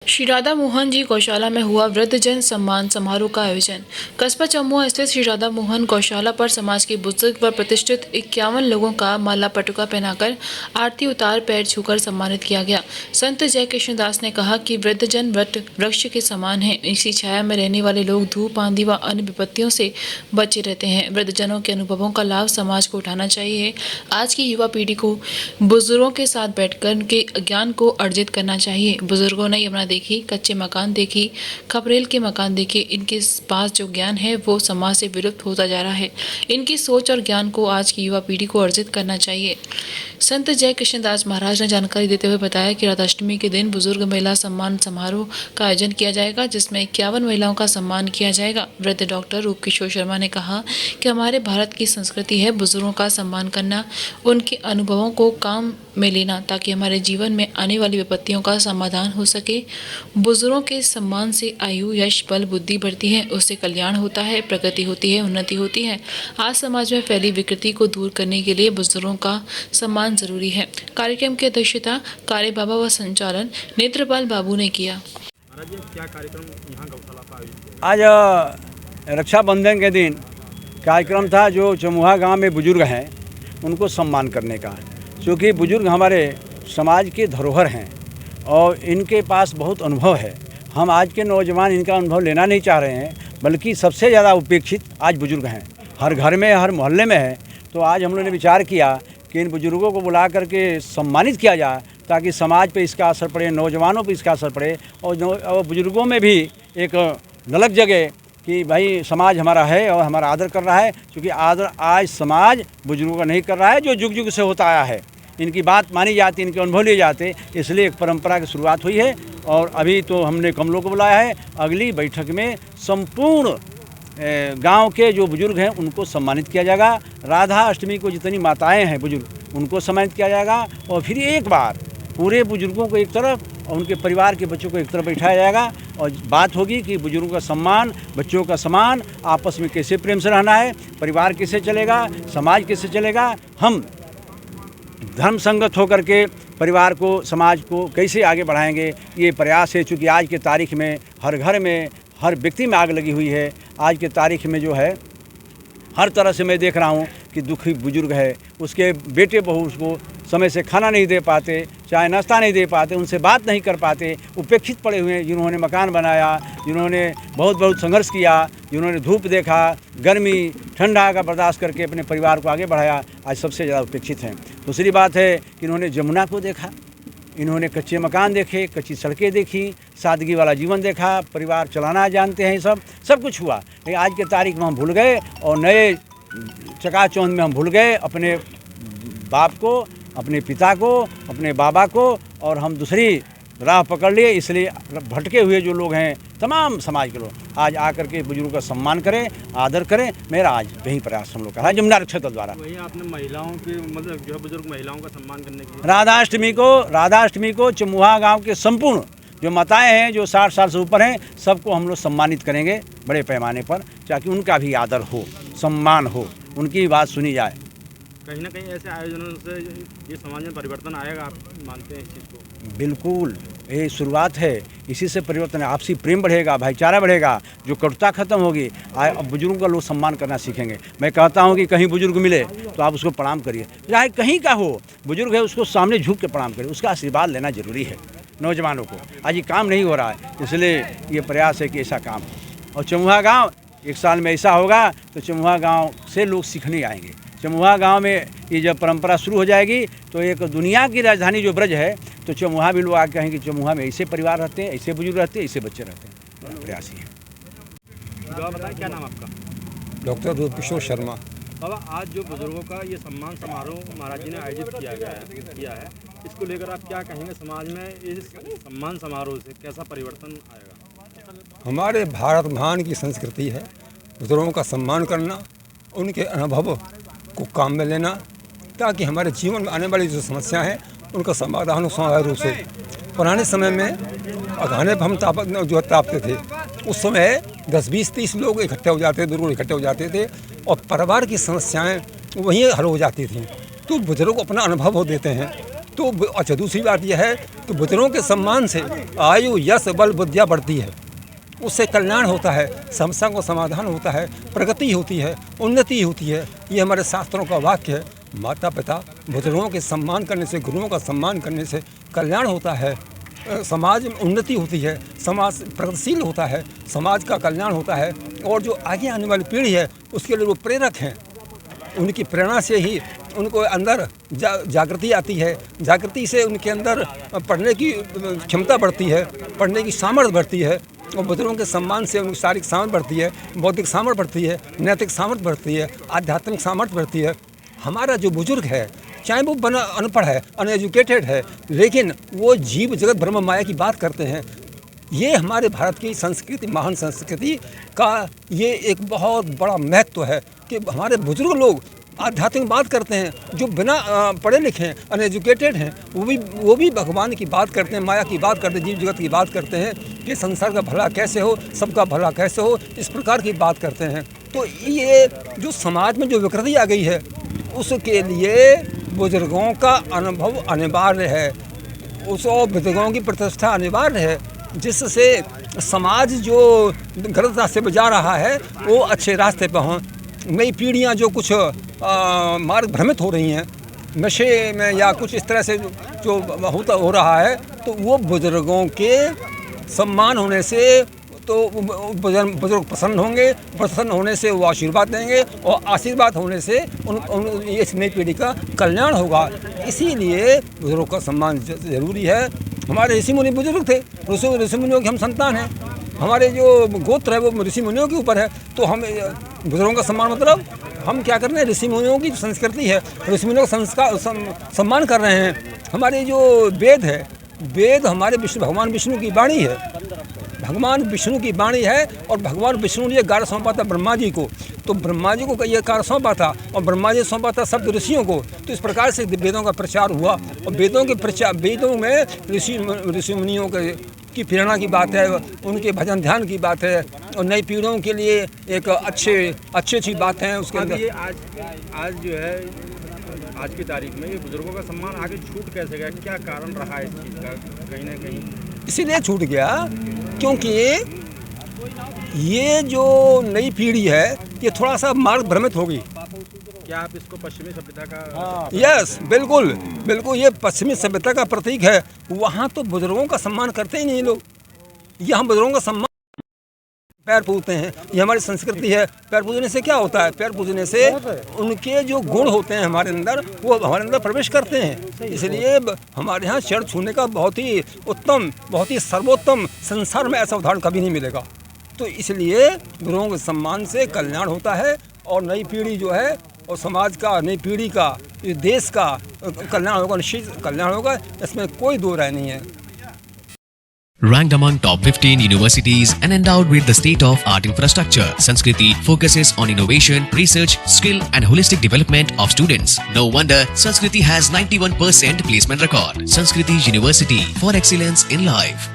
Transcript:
श्री राधा मोहन जी गौशाला में हुआ वृद्धजन सम्मान समारोह का आयोजन। कस्बा चमुआ स्थित श्री राधा मोहन गौशाला पर समाज के बुजुर्ग व प्रतिष्ठित 51 लोगों का माला पटुका पहनाकर आरती उतार पैर छूकर सम्मानित किया गया। संत जय कृष्णदास ने कहा कि वृद्धजन वट वृक्ष के समान हैं। इसी छाया में रहने वाले लोग धूप आंधी व अन्य विपत्तियों से बचे रहते हैं। वृद्धजनों के अनुभवों का लाभ समाज को उठाना चाहिए। आज की युवा पीढ़ी को बुजुर्गों के साथ बैठकर उनके ज्ञान को अर्जित करना चाहिए। बुजुर्गों ने यमुना देखी, कच्चे मकान देखी, खपरेल के मकान देखे। इनके पास जो ज्ञान है वो समाज से विलुप्त होता जा रहा है। इनकी सोच और ज्ञान को आज की युवा पीढ़ी को अर्जित करना चाहिए। संत जय कृष्णदास महाराज ने जानकारी देते हुए बताया कि राधाष्टमी के दिन बुजुर्ग महिला सम्मान समारोह का आयोजन किया जाएगा, जिसमें 51 महिलाओं का सम्मान किया जाएगा। वृद्ध डॉक्टर रूप किशोर शर्मा ने कहा कि हमारे भारत की संस्कृति है बुजुर्गों का सम्मान करना, उनके अनुभवों को काम में लेना, ताकि हमारे जीवन में आने वाली विपत्तियों का समाधान हो सके। बुजुर्गों के सम्मान से आयु, यश, बल, बुद्धि बढ़ती है, उससे कल्याण होता है, प्रगति होती है, उन्नति होती है। आज समाज में फैली विकृति को दूर करने के लिए बुजुर्गों का सम्मान जरूरी है। कार्यक्रम की अध्यक्षता कार्य बाबा व संचालन नेत्रपाल बाबू ने किया। क्या कार्यक्रम यहाँ गौशाला पर आयोजित किया? आज रक्षाबंधन के दिन कार्यक्रम था जो चमुहा गांव में बुजुर्ग हैं उनको सम्मान करने का, क्योंकि बुजुर्ग हमारे समाज के धरोहर हैं और इनके पास बहुत अनुभव है। हम आज के नौजवान इनका अनुभव लेना नहीं चाह रहे हैं, बल्कि सबसे ज़्यादा उपेक्षित आज बुजुर्ग हैं। हर घर में, हर मोहल्ले में है। तो आज हम लोगों ने विचार किया कि इन बुजुर्गों को बुला करके सम्मानित किया जाए, ताकि समाज पे इसका असर पड़े, नौजवानों पे इसका असर पड़े और बुजुर्गों में भी एक ललक जगे कि भाई समाज हमारा है और हमारा आदर कर रहा है। क्योंकि आदर आज समाज बुजुर्गों का नहीं कर रहा है, जो युग युग से होता आया है। इनकी बात मानी जाती, इनके अनुभव लिए जाते, इसलिए एक परंपरा की शुरुआत हुई है। और अभी तो हमने कमलों को बुलाया है। अगली बैठक में संपूर्ण गांव के जो बुजुर्ग हैं उनको सम्मानित किया जाएगा। राधा अष्टमी को जितनी माताएं हैं बुजुर्ग, उनको सम्मानित किया जाएगा। और फिर एक बार पूरे बुजुर्गों को एक तरफ और उनके परिवार के बच्चों को एक तरफ बैठाया जाएगा और बात होगी कि बुजुर्गों का सम्मान, बच्चों का सम्मान, आपस में कैसे प्रेम से रहना है, परिवार कैसे चलेगा, समाज कैसे चलेगा, हम धर्म संगत होकर के परिवार को, समाज को कैसे आगे बढ़ाएंगे, ये प्रयास है। चूँकि आज के तारीख में हर घर में, हर व्यक्ति में आग लगी हुई है। आज के तारीख में जो है हर तरह से मैं देख रहा हूँ कि दुखी बुजुर्ग है, उसके बेटे बहू उसको समय से खाना नहीं दे पाते, चाहे नाश्ता नहीं दे पाते, उनसे बात नहीं कर पाते, उपेक्षित पड़े हुए हैं। जिन्होंने मकान बनाया, जिन्होंने बहुत संघर्ष किया, जिन्होंने धूप देखा, गर्मी ठंडा का बर्दाश्त करके अपने परिवार को आगे बढ़ाया, आज सबसे ज़्यादा उपेक्षित हैं। दूसरी बात है कि इन्होंने जमुना को देखा, इन्होंने कच्चे मकान देखे, कच्ची सड़कें देखी, सादगी वाला जीवन देखा, परिवार चलाना जानते हैं। सब कुछ हुआ, लेकिन आज के तारीख में हम भूल गए और नए चकाचौंध में हम भूल गए अपने बाप को, अपने पिता को, अपने बाबा को, और हम दूसरी राह पकड़ लिए। इसलिए भटके हुए जो लोग हैं, तमाम समाज के लोग आज आकर के बुजुर्गों का सम्मान करें, आदर करें। मेरा आज यही प्रयास हम लोग का है जमुना रक्षा दल द्वारा। वही आपने महिलाओं की, मतलब जो बुजुर्ग महिलाओं का सम्मान करने के लिए राधाष्टमी को चमुहा गांव के संपूर्ण जो माताएं हैं, जो 60 साल से ऊपर हैं, सबको हम लोग सम्मानित करेंगे बड़े पैमाने पर, ताकि उनका भी आदर हो, सम्मान हो, उनकी बात सुनी जाए। कहीं ना कहीं ऐसे आयोजनों से ये समाज में परिवर्तन आएगा, आप मानते हैं इस चीज़ को? बिल्कुल, ये शुरुआत है, इसी से परिवर्तन है। आपसी प्रेम बढ़ेगा, भाईचारा बढ़ेगा, जो कटुता खत्म होगी। अब बुजुर्गों का लोग सम्मान करना सीखेंगे। मैं कहता हूँ कि कहीं बुजुर्ग मिले तो आप उसको प्रणाम करिए, चाहे कहीं का हो। बुजुर्ग है उसको सामने झुक के प्रणाम करिए, उसका आशीर्वाद लेना जरूरी है नौजवानों को। आज ये काम नहीं हो रहा है, इसलिए ये प्रयास है कि ऐसा काम हो। और चमुहा गाँव एक साल में ऐसा होगा तो चमुहा गाँव से लोग सीखने आएंगे। चमुहा गांव में ये जब परंपरा शुरू हो जाएगी तो एक दुनिया की राजधानी जो ब्रज है, तो चमुहा भी लोग आके कहेंगे कि चमुहा में ऐसे परिवार रहते हैं, ऐसे बुजुर्ग रहते हैं, ऐसे बच्चे रहते हैं। प्रयास ही है। बाबा बताएं, क्या नाम आपका? डॉक्टर रूप किशोर शर्मा। बाबा, आज जो बुजुर्गों का ये सम्मान समारोह महाराज जी ने आयोजित किया है, इसको लेकर आप क्या कहेंगे? समाज में इस सम्मान समारोह से कैसा परिवर्तन आएगा? हमारे भारत महान की संस्कृति है बुजुर्गों का सम्मान करना, उनके अनुभव को काम में लेना, ताकि हमारे जीवन में आने वाली जो समस्या है उनका समाधान हो स्वाभाविक रूप से। पुराने समय में अखाने पर हम जो तापते थे, उस समय 10, 20, 30 लोग इकट्ठे हो जाते थे, बुजुर्ग इकट्ठे हो जाते थे और परिवार की समस्याएं वहीं हल हो जाती थी। तो बुजुर्ग अपना अनुभव देते हैं, तो अच्छा, दूसरी बात यह है कि बुजुर्गों के सम्मान से आयु, यश, बल, बुद्धियाँ बढ़ती है, उससे कल्याण होता है, समस्या को समाधान होता है, प्रगति होती है, उन्नति होती है। ये हमारे शास्त्रों का वाक्य है। माता पिता बुजुर्गों के सम्मान करने से, गुरुओं का सम्मान करने से कल्याण होता है, समाज में उन्नति होती है, समाज प्रगतिशील होता है, समाज का कल्याण होता है। और जो आगे आने वाली पीढ़ी है उसके लिए वो प्रेरक हैं। उनकी प्रेरणा से ही उनको अंदर जागृति आती है, जागृति से उनके अंदर पढ़ने की क्षमता बढ़ती है, पढ़ने की सामर्थ्य बढ़ती है, और बुजुर्गों के सम्मान से उनकी शारीरिक सामर्थ्य बढ़ती है, बौद्धिक सामर्थ्य बढ़ती है, नैतिक सामर्थ्य बढ़ती है, आध्यात्मिक सामर्थ्य बढ़ती है। हमारा जो बुजुर्ग है, चाहे वो बना अनपढ़ है, अनएजुकेटेड है, लेकिन वो जीव जगत ब्रह्म माया की बात करते हैं। ये हमारे भारत की संस्कृति, महान संस्कृति का ये एक बहुत बड़ा महत्व है कि हमारे बुजुर्ग लोग आध्यात्मिक बात करते हैं। जो बिना पढ़े लिखे हैं, अनएजुकेटेड हैं, वो भी भगवान की बात करते हैं, माया की बात करते हैं, जीव जगत की बात करते हैं कि संसार का भला कैसे हो, सबका भला कैसे हो, इस प्रकार की बात करते हैं। तो ये जो समाज में जो विकृति आ गई है, उसके लिए बुजुर्गों का अनुभव अनिवार्य है, उस बुजुर्गों की प्रतिष्ठा अनिवार्य है, जिससे समाज जो गलत रास्ते पर जा रहा है वो अच्छे रास्ते पर हों। नई पीढ़ियां जो कुछ मार्ग भ्रमित हो रही हैं नशे में या कुछ इस तरह से जो हो रहा है, तो वो बुजुर्गों के सम्मान होने से तो बुजुर्ग प्रसन्न होंगे, प्रसन्न होने से वो आशीर्वाद देंगे, और आशीर्वाद होने से इस नई पीढ़ी का कल्याण होगा। इसीलिए बुजुर्गों का सम्मान ज़रूरी है। हमारे ऋषि मुनि बुजुर्ग थे, ऋषि मुनियों के हम संतान हैं, हमारे जो गोत्र है वो ऋषि मुनियों के ऊपर है। तो हम बुजुर्गों का सम्मान मतलब हम क्या कर रहे हैं, ऋषि मुनियों की संस्कृति है, ऋषि मुनियों का संस्कार सम्मान कर रहे हैं। हमारे जो वेद है, वेद हमारे भगवान विष्णु की वाणी है, भगवान विष्णु की वाणी है, और भगवान विष्णु ने ये कार्य सौंपा था ब्रह्मा जी को, तो ब्रह्मा जी को ये कार्य सौंपा था, और ब्रह्मा जी सौंपा था सप्त ऋषियों को। तो इस प्रकार से वेदों का प्रचार हुआ, और वेदों में ऋषि मुनियों की प्रेरणा की बात है, उनके भजन ध्यान की बात है, और नई पीढ़ियों के लिए एक अच्छी बात है उसके अंदर। आज जो है, आज की तारीख में ये बुजुर्गों का सम्मान आगे छूट कैसे गया, क्या कारण रहा है इस चीज़ का? कहीं ना कहीं इसीलिए छूट गया क्योंकि ये जो नई पीढ़ी है ये थोड़ा सा मार्ग भ्रमित होगी। क्या आप इसको पश्चिमी सभ्यता का? यस, बिल्कुल, ये पश्चिमी सभ्यता का प्रतीक है। वहाँ तो बुजुर्गों का सम्मान करते ही नहीं लोग। यहाँ बुजुर्गों का सम्मान, पैर पूजते हैं, ये हमारी संस्कृति है। पैर पूजने से क्या होता है? पैर पूजने से उनके जो गुण होते हैं हमारे अंदर, वो हमारे अंदर प्रवेश करते हैं। इसलिए हमारे यहाँ चरण छूने का बहुत ही उत्तम, बहुत ही सर्वोत्तम, संसार में ऐसा उदाहरण कभी नहीं मिलेगा। तो इसलिए गुरुओं के सम्मान से कल्याण होता है, और नई पीढ़ी जो है, और समाज का, नई पीढ़ी का, देश का कल्याण होगा, निश्चित कल्याण होगा, इसमें कोई दो राय नहीं है। Ranked among top 15 universities and endowed with the state-of-art infrastructure, Sanskriti focuses on innovation, research, skill and holistic development of students. No wonder Sanskriti has 91% placement record. Sanskriti University for excellence in life.